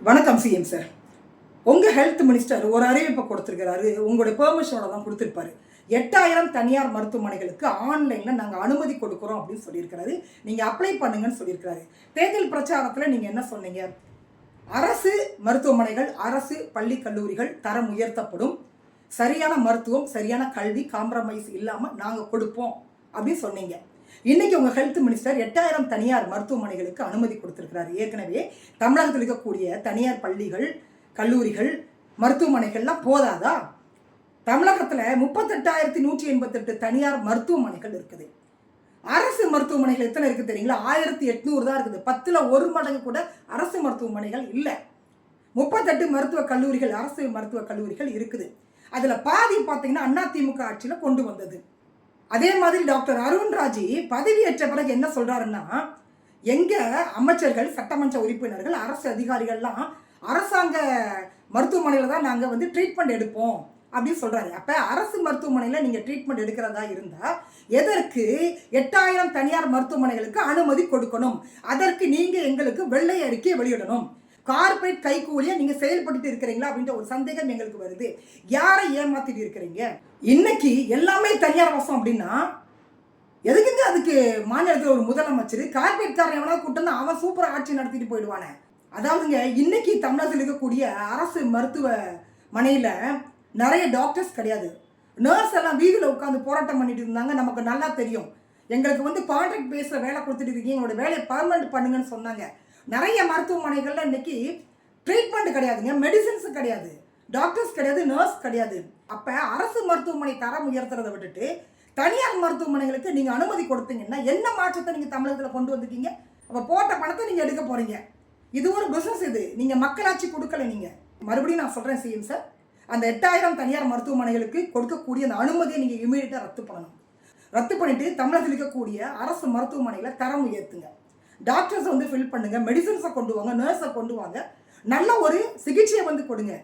வணக்கம் CM sir. உங்கள் health minister ஒரு அறிவிப்பை கொடுத்துருக்கிறாரு. உங்களுடைய பெர்மிஷனோட தான் கொடுத்துருப்பாரு. 8000 தனியார் மருத்துவமனைகளுக்கு ஆன்லைனில் நாங்கள் அனுமதி கொடுக்குறோம் அப்படின்னு சொல்லியிருக்கிறாரு. நீங்கள் அப்ளை பண்ணுங்கன்னு சொல்லியிருக்கிறாரு. தேர்தல் பிரச்சாரத்தில் நீங்கள் என்ன சொன்னீங்க? அரசு மருத்துவமனைகள், அரசு பள்ளி கல்லூரிகள் தரம் உயர்த்தப்படும், சரியான மருத்துவம், சரியான கல்வி காம்ப்ரமைஸ் இல்லாமல் நாங்கள் கொடுப்போம் அப்படின்னு சொன்னீங்க. இன்னைக்கு உங்கள் ஹெல்த் மினிஸ்டர் 8000 தனியார் மருத்துவமனைகளுக்கு அனுமதி கொடுத்துருக்கிறாரு. ஏற்கனவே தமிழகத்தில் இருக்கக்கூடிய தனியார் பள்ளிகள், கல்லூரிகள், மருத்துவமனைகள்லாம் போதாதா? தமிழகத்தில் 38,188 தனியார் மருத்துவமனைகள் இருக்குது. அரசு மருத்துவமனைகள் எத்தனை இருக்குது தெரியுங்களா? 1800 தான் இருக்குது. 10ல் 1 மடங்கு கூட அரசு மருத்துவமனைகள் இல்லை. 38 மருத்துவக் கல்லூரிகள், அரசு மருத்துவக் கல்லூரிகள் இருக்குது. அதில் பாதி பார்த்தீங்கன்னா அதிமுக ஆட்சியில் கொண்டு வந்தது. அதே மாதிரி டாக்டர் அருண்ராஜ் பதவியேற்ற பிறகு என்ன சொல்றாருன்னா, எங்க அமைச்சர்கள், சட்டமன்ற உறுப்பினர்கள், அரசு அதிகாரிகள்லாம் அரசாங்க மருத்துவமனையில் தான் நாங்கள் ட்ரீட்மெண்ட் எடுப்போம் அப்படின்னு சொல்றாரு. அப்போ அரசு மருத்துவமனையில் நீங்கள் ட்ரீட்மெண்ட் எடுக்கிறதா இருந்தால் எதற்கு 8000 தனியார் மருத்துவமனைகளுக்கு அனுமதி கொடுக்கணும்? அதற்கு நீங்கள் எங்களுக்கு வெள்ளை அறிக்கையை வெளியிடணும். கார்பரேட் கைக்கூலியை நீங்கள் செயல்பட்டு இருக்கிறீங்களா அப்படின்ற ஒரு சந்தேகம் எங்களுக்கு வருது. யாரை ஏமாத்திட்டு இருக்கிறீங்க? இன்னைக்கு எல்லாமே தனியார் வசம் அப்படின்னா எதுக்குங்க அதுக்கு மாநிலத்தில் ஒரு முதலமைச்சர் கார்பரேட்காரன் எவனா கூட்டம் அவன் சூப்பராக ஆட்சி நடத்திட்டு போயிடுவானே. அதாவதுங்க, இன்னைக்கு தமிழகத்தில் இருக்கக்கூடிய அரசு மருத்துவமனையில் நிறைய டாக்டர்ஸ் கிடையாது. நர்ஸ் எல்லாம் வீதியில் உட்காந்து போராட்டம் பண்ணிட்டு இருந்தாங்க. நமக்கு நல்லா தெரியும். எங்களுக்கு கான்ட்ராக்ட் பேஸில் வேலை கொடுத்துட்டு இருக்கீங்க, எங்களோட வேலையை பர்மனெண்ட் பண்ணுங்கன்னு சொன்னாங்க. நிறைய மருத்துவமனைகளில் இன்னைக்கு ட்ரீட்மெண்ட் கிடையாதுங்க, மெடிசன்ஸ் கிடையாது, டாக்டர்ஸ் கிடையாது, நர்ஸ் கிடையாது. அப்போ அரசு மருத்துவமனை தரம் உயர்த்துறதை விட்டுட்டு தனியார் மருத்துவமனைகளுக்கு நீங்கள் அனுமதி கொடுத்தீங்கன்னா என்ன மாற்றத்தை நீங்கள் தமிழகத்தில் கொண்டு வந்துட்டீங்க? அப்போ போட்ட பணத்தை நீங்கள் எடுக்க போகிறீங்க. இது ஒரு பிஸ்னஸ். இது நீங்கள் மக்களாட்சி கொடுக்கல. நீங்கள் மறுபடியும் நான் சொல்கிறேன் சிஎம் சார், அந்த 8000 தனியார் மருத்துவமனைகளுக்கு கொடுக்கக்கூடிய அந்த அனுமதியை நீங்கள் இமீடியட்டாக ரத்து பண்ணணும். ரத்து பண்ணிவிட்டு தமிழகத்தில் இருக்கக்கூடிய அரசு மருத்துவமனையில் தரம் உயர்த்துங்க. டாக்டர்ஸை ஃபில் பண்ணுங்க, மெடிசன்ஸை கொண்டு வாங்க, நர்ஸை கொண்டு வாங்க, நல்ல ஒரு சிகிச்சையை கொடுங்க.